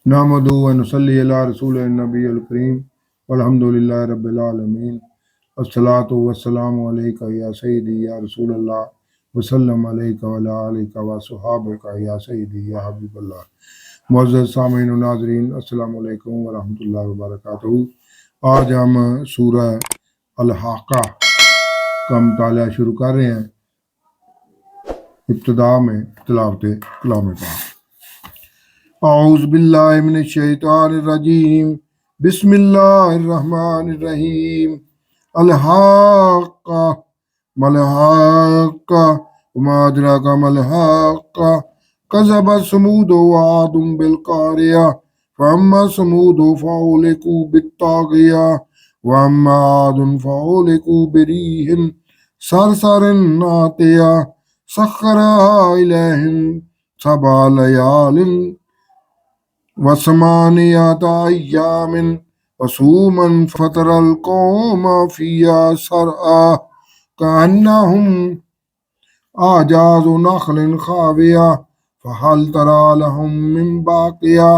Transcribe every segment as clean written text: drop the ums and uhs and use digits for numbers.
نحمدہ و نصلی علی رسول النبی الکریم والحمدللہ رب العالمین الصلاۃ والسلام علیکہ یا سیدی یا رسول اللہ وسلم علیکہ وعلی آلکہ و صحابہ یا سیدی یا حبیب اللہ۔ معزز سامعین و ناظرین، السلام علیکم ورحمۃ اللہ وبرکاتہ۔ آج ہم سورہ الحاقہ کا مطالعہ شروع کر رہے ہیں۔ ابتدا میں تلاوت کلام پاک۔ اعوذ باللہ من الشیطان الرجیم، بسم اللہ الرحمن الرحیم۔ الحاقہ ملحاقہ وما ادراک ملحاقہ کذب ثمود وعاد بالقاریہ فاما ثمود فاہلکوا بالطاغیہ واما عاد فاہلکوا بریح صرصر عاتیہ سخرها علیہم سبع لیال وثمانیۃ ایام حسوما فتری القوم فیہا صرعا کأنہم اعجاز نخل خاویہ فہل تری لہم من باقیہ۔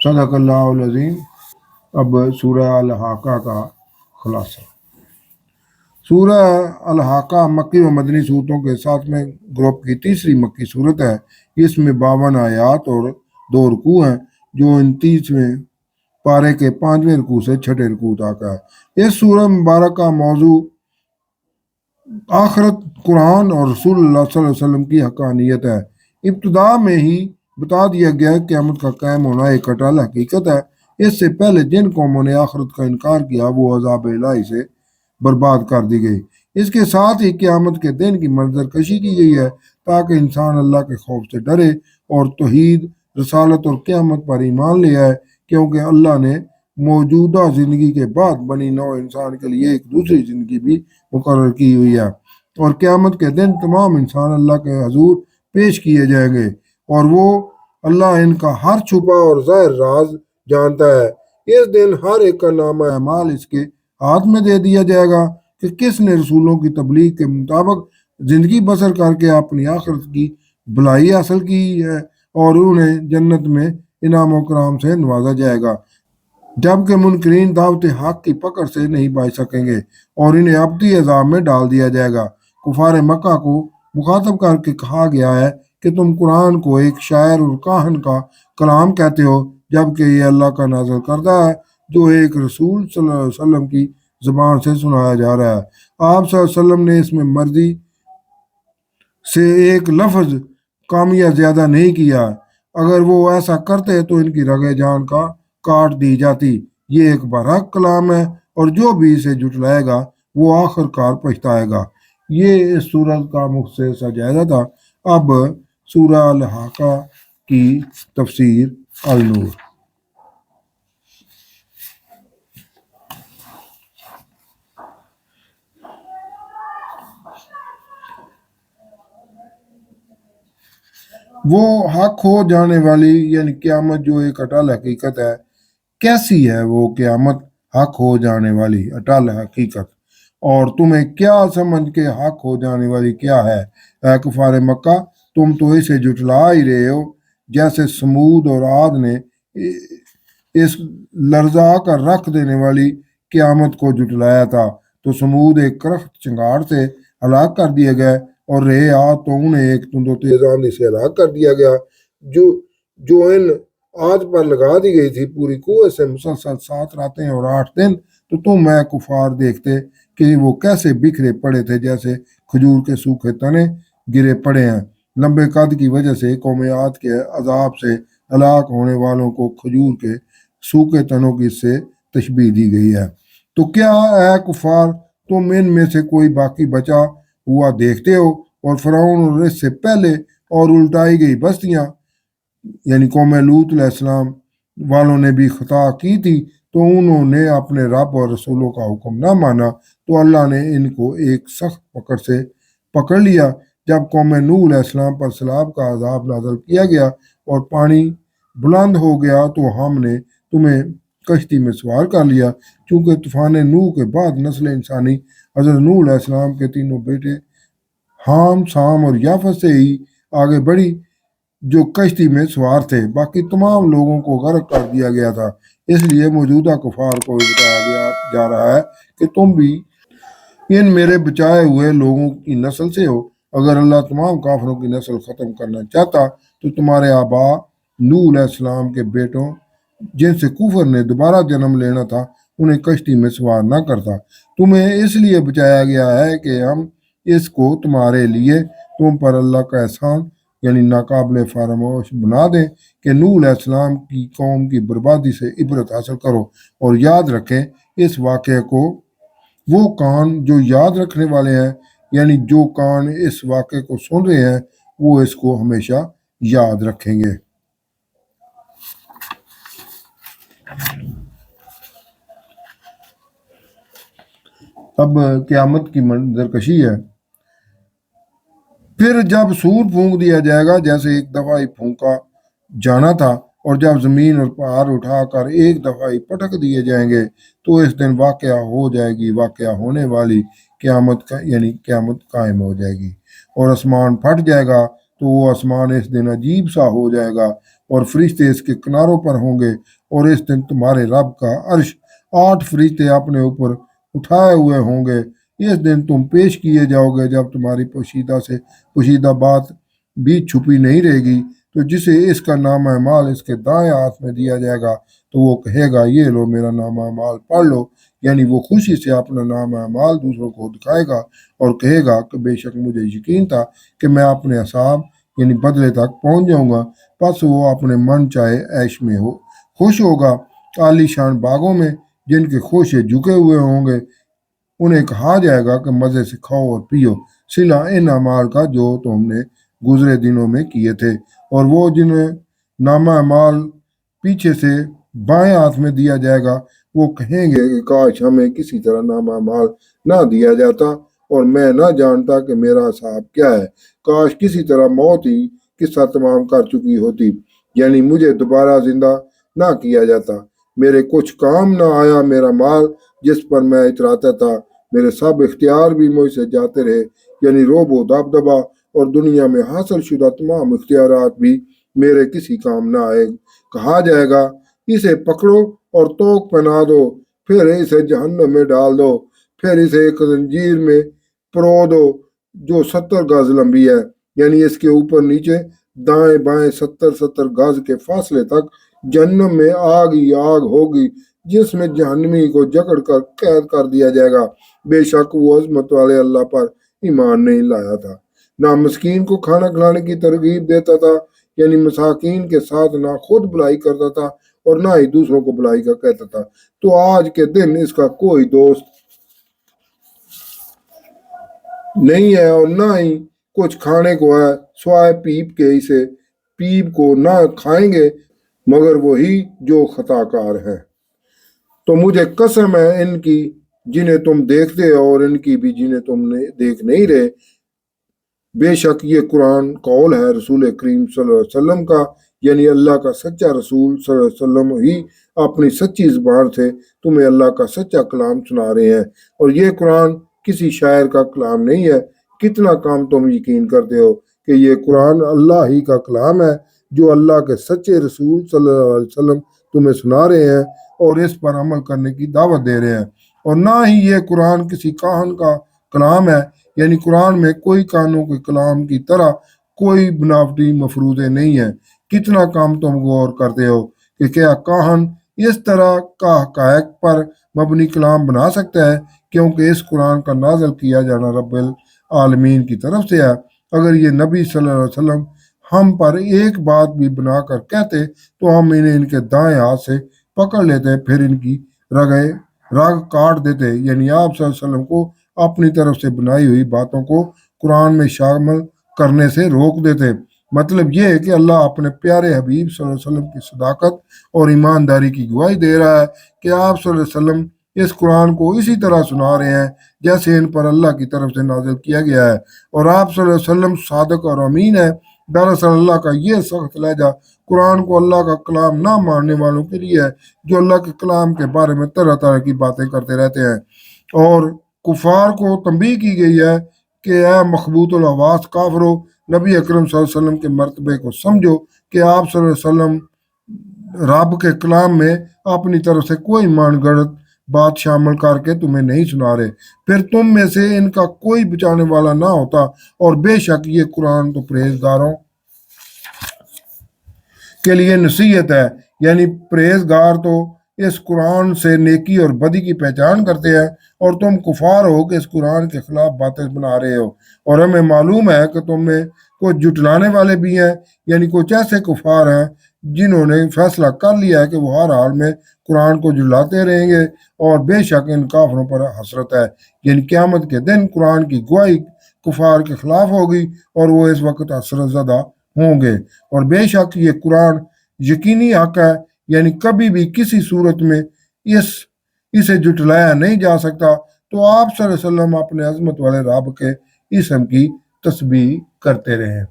صدق اللہ العظیم۔ اب سورہ الحاقہ کا خلاصہ۔ سورہ الحاقہ مکی و مدنی صورتوں کے ساتھ میں گروپ کی تیسری مکی صورت ہے۔ اس میں 52 آیات اور 2 رکوع ہیں، جو 29ویں پارے کے 5ویں رکوع سے 6ٹھے رکوع تک ہے۔ اس سورہ مبارک کا موضوع آخرت، قرآن اور رسول اللہ صلی اللہ علیہ وسلم کی حقانیت ہے۔ ابتدا میں ہی بتا دیا گیا کہ قیامت کا قائم ہونا ایک اٹل حقیقت ہے۔ اس سے پہلے جن قوموں نے آخرت کا انکار کیا وہ عذاب الہی سے برباد کر دی گئی۔ اس کے ساتھ ہی قیامت کے دن کی منظر کشی کی گئی ہے تاکہ انسان اللہ کے خوف سے ڈرے اور توحید، رسالت اور قیامت پر ایمان لے آئے، کیونکہ اللہ نے موجودہ زندگی کے بعد بنی نوع انسان کے لیے ایک دوسری زندگی بھی مقرر کی ہوئی ہے، اور قیامت کے دن تمام انسان اللہ کے حضور پیش کیے جائیں گے، اور وہ اللہ ان کا ہر چھپا اور ظاہر راز جانتا ہے۔ اس دن ہر ایک کا نامہ اعمال اس کے ہاتھ میں دے دیا جائے گا کہ کس نے رسولوں کی تبلیغ کے مطابق زندگی بسر کر کے اپنی آخرت کی بھلائی حاصل کی ہے، اور انہیں جنت میں انعام و کرام سے نوازا جائے گا، جبکہ منکرین دعوت حق کی پکڑ سے نہیں بچ سکیں گے اور انہیں ابدی عذاب میں ڈال دیا جائے گا۔ کفار مکہ کو مخاطب کر کے کہا گیا ہے کہ تم قرآن کو ایک شاعر اور کاہن کا کلام کہتے ہو، جبکہ یہ اللہ کا نازل کردہ ہے جو ایک رسول صلی اللہ علیہ وسلم کی زبان سے سنایا جا رہا ہے۔ آپ صلی اللہ علیہ وسلم نے اس میں مرضی سے ایک لفظ کم یا زیادہ نہیں کیا۔ اگر وہ ایسا کرتے تو ان کی رگیں جان کا کاٹ دی جاتی۔ یہ ایک برحق کلام ہے، اور جو بھی اسے جھٹلائے گا وہ آخر کار پچھتائے گا۔ یہ اس سورت کا مختصر سا جائزہ تھا۔ اب سورہ الحاقہ کی تفسیر النور۔ وہ حق ہو جانے والی یعنی قیامت جو ایک اٹل حقیقت ہے۔ کیسی ہے وہ قیامت حق ہو جانے والی اٹل حقیقت، اور تمہیں کیا سمجھ کے حق ہو جانے والی کیا ہے؟ اے کفار مکہ، تم تو اسے جھٹلا ہی رہے ہو، جیسے سمود اور عاد نے اس لرزا کر رکھ دینے والی قیامت کو جھٹلایا تھا۔ تو سمود ایک کرخت چنگاڑ سے ہلاک کر دیے گئے، اور رہے عاد تو انہیں ایک تند و تیز آندھی سے ہلاک کر دیا گیا جو ان عاد پر لگا دی گئی تھی پوری قوت سے مسلسل 7 راتیں اور 8 دن۔ تو تم اے کفار دیکھتے کہ وہ کیسے بکھرے پڑے تھے، جیسے کھجور کے سوکھے تنے گرے پڑے ہیں۔ لمبے قد کی وجہ سے قوم عاد کے عذاب سے ہلاک ہونے والوں کو کھجور کے سوکھے تنوں کی سے تشبیہ دی گئی ہے۔ تو کیا اے کفار تم ان میں سے کوئی باقی بچا ہوا دیکھتے ہو؟ اور فرعون اور اس سے پہلے اور الٹائی گئی بستیاں یعنی قوم لوط علیہ السلام والوں نے بھی خطا کی تھی، تو انہوں نے اپنے رب اور رسولوں کا حکم نہ مانا، تو اللہ نے ان کو ایک سخت پکڑ سے پکڑ لیا۔ جب قوم نوح علیہ السلام پر سیلاب کا عذاب نازل کیا گیا اور پانی بلند ہو گیا، تو ہم نے تمہیں کشتی میں سوار کر لیا، چونکہ طوفان نوح کے بعد نسل انسانی حضرت نوح علیہ السلام کے 3 بیٹے حام، سام اور یافت سے ہی آگے بڑھی، جو کشتی میں سوار تھے، باقی تمام لوگوں کو غرق کر دیا گیا تھا۔ اس لیے موجودہ کفار کو بھی بتایا گیا جا رہا ہے کہ تم بھی ان میرے بچائے ہوئے لوگوں کی نسل سے ہو۔ اگر اللہ تمام کافروں کی نسل ختم کرنا چاہتا تو تمہارے آبا نوح علیہ السلام کے بیٹوں جن سے کفر نے دوبارہ جنم لینا تھا انہیں کشتی میں سوار نہ کرتا۔ تمہیں اس لیے بچایا گیا ہے کہ ہم اس کو تمہارے لیے تم پر اللہ کا احسان یعنی ناقابل فراموش بنا دیں کہ نوح علیہ السلام کی قوم کی بربادی سے عبرت حاصل کرو، اور یاد رکھیں اس واقعے کو وہ کان جو یاد رکھنے والے ہیں، یعنی جو کان اس واقعے کو سن رہے ہیں وہ اس کو ہمیشہ یاد رکھیں گے۔ اب قیامت کی منظر کشی ہے۔ پھر جب سور پھونک دیا جائے گا جیسے ایک دفعہ ہی پھونکا جانا تھا، اور جب زمین اور پہاڑ اٹھا کر ایک دفعہ ہی پٹک دیے جائیں گے تو اس دن واقعہ ہو جائے گی واقعہ ہونے والی قیامت کا یعنی قیامت قائم ہو جائے گی، اور آسمان پھٹ جائے گا تو وہ آسمان اس دن عجیب سا ہو جائے گا، اور فرشتے اس کے کناروں پر ہوں گے، اور اس دن تمہارے رب کا عرش 8 فرشتے اپنے اوپر اٹھائے ہوئے ہوں گے۔ اس دن تم پیش کیے جاؤ گے جب تمہاری پوشیدہ سے پوشیدہ بات بھی چھپی نہیں رہے گی، تو جسے اس کا نام اعمال اس کے دائیں ہاتھ میں دیا جائے گا تو وہ کہے گا یہ لو میرا نام اعمال پڑھ لو، یعنی وہ خوشی سے اپنا نام اعمال دوسروں کو دکھائے گا اور کہے گا کہ بے شک مجھے یقین تھا کہ میں اپنے حساب یعنی بدلے تک پہنچ جاؤں گا۔ پس وہ اپنے من چاہے عیش میں خوش ہوگا، عالی شان باغوں میں جن کے خوشے جھکے ہوئے ہوں گے۔ انہیں کہا جائے گا کہ مزے سے کھاؤ اور پیو صلہ ان اعمال کا جو تم نے گزرے دنوں میں کیے تھے، اور وہ جنہیں نامہ اعمال پیچھے سے بائیں ہاتھ میں دیا جائے گا وہ کہیں گے کہ کاش ہمیں کسی طرح نامہ اعمال نہ دیا جاتا، اور میں نہ جانتا کہ میرا حساب کیا ہے۔ کاش کسی طرح موت ہی قصہ تمام کر چکی ہوتی، یعنی مجھے دوبارہ زندہ نہ کیا جاتا۔ میرے کچھ کام نہ آیا میرا مال جس پر میں اتراتا تھا، میرے سب اختیار بھی مجھ سے جاتے رہے، یعنی روب و دبدبا اور دنیا میں حاصل شدہ تمام اختیارات بھی میرے کسی کام نہ آئے۔ کہا جائے گا اسے پکڑو اور توق پہنا دو، پھر اسے جہنم میں ڈال دو، پھر اسے ایک زنجیر میں پرو دو جو 70 گز لمبی ہے، یعنی اس کے اوپر نیچے دائیں بائیں 70 گز کے فاصلے تک جہنم میں آگ ہی آگ ہوگی جس میں جہنمی کو جکڑ کر قید کر دیا جائے گا۔ بے شک وہ عظمت والے اللہ پر ایمان نہیں لایا تھا، نہ مسکین کو کھانا کھلانے کی ترغیب دیتا تھا، یعنی مساکین کے ساتھ نہ خود بھلائی کرتا تھا اور نہ ہی دوسروں کو بھلائی کا کہتا تھا، تو آج کے دن اس کا کوئی دوست نہیں ہے اور نہ ہی کچھ کھانے کو ہے سوائے پیپ کے، اسے پیپ کو نہ کھائیں گے مگر وہی جو خطا کار ہے۔ تو مجھے قسم ہے ان کی جنہیں تم دیکھتے ہو اور ان کی بھی جنہیں تم دیکھ نہیں رہے، بے شک یہ قرآن قول ہے رسول کریم صلی اللہ علیہ وسلم کا، یعنی اللہ کا سچا رسول صلی اللہ علیہ وسلم ہی اپنی سچی زبان سے تمہیں اللہ کا سچا کلام سنا رہے ہیں، اور یہ قرآن کسی شاعر کا کلام نہیں ہے۔ کتنا کام تم یقین کرتے ہو کہ یہ قرآن اللہ ہی کا کلام ہے جو اللہ کے سچے رسول صلی اللہ علیہ وسلم تمہیں سنا رہے ہیں اور اس پر عمل کرنے کی دعوت دے رہے ہیں، اور نہ ہی یہ قرآن کسی کاہن کا کلام ہے، یعنی قرآن میں کوئی کانوں کے کلام کی طرح کوئی بناوٹی مفروضے نہیں ہیں۔ کتنا کام تم غور کرتے ہو کہ کیا کاہن اس طرح کا حقائق پر مبنی کلام بنا سکتا ہے، کیونکہ اس قرآن کا نازل کیا جانا رب العالمین کی طرف سے ہے۔ اگر یہ نبی صلی اللہ علیہ وسلم ہم پر ایک بات بھی بنا کر کہتے تو ہم انہیں ان کے دائیں ہاتھ سے پکڑ لیتے، پھر ان کی رگ کاٹ دیتے، یعنی آپ صلی اللہ علیہ وسلم کو اپنی طرف سے بنائی ہوئی باتوں کو قرآن میں شامل کرنے سے روک دیتے۔ مطلب یہ ہے کہ اللہ اپنے پیارے حبیب صلی اللہ علیہ وسلم کی صداقت اور ایمانداری کی گواہی دے رہا ہے کہ آپ صلی اللہ علیہ وسلم اس قرآن کو اسی طرح سنا رہے ہیں جیسے ان پر اللہ کی طرف سے نازل کیا گیا ہے، اور آپ صلی اللہ علیہ وسلم صادق اور امین ہے۔ دراصل اللہ کا یہ سخت لہجہ قرآن کو اللہ کا کلام نہ ماننے والوں کے لیے ہے جو اللہ کے کلام کے بارے میں طرح طرح کی باتیں کرتے رہتے ہیں، اور کفار کو تنبیہ کی گئی ہے کہ اے مخبوط الحواس کافرو، نبی اکرم صلی اللہ علیہ وسلم کے مرتبے کو سمجھو کہ آپ صلی اللہ علیہ وسلم رب کے کلام میں اپنی طرف سے کوئی مان گڑت بات شامل کر کے تمہیں نہیں سنا رہے، پھر تم میں سے ان کا کوئی بچانے والا نہ ہوتا، اور بے شک یہ قرآن تو پرہیزگاروں کے لیے نصیحت ہے۔ یعنی پرہیزگار تو اس قرآن سے نیکی اور بدی کی پہچان کرتے ہیں، اور تم کفار ہو کہ اس قرآن کے خلاف باتیں بنا رہے ہو، اور ہمیں معلوم ہے کہ تم میں کچھ جھٹلانے والے بھی ہیں، یعنی کچھ ایسے کفار ہیں جنہوں نے فیصلہ کر لیا ہے کہ وہ ہر حال میں قرآن کو جھٹلاتے رہیں گے، اور بے شک ان کافروں پر حسرت ہے۔ یعنی قیامت کے دن قرآن کی گواہی کفار کے خلاف ہوگی، اور وہ اس وقت حسرت زدہ ہوں گے، اور بے شک یہ قرآن یقینی حق ہے، یعنی کبھی بھی کسی صورت میں اسے جھٹلایا نہیں جا سکتا۔ تو آپ صلی اللہ علیہ وسلم اپنے عظمت والے رب کے اسم کی تسبیح کرتے رہیں۔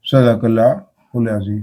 صدق اللہ العظیم۔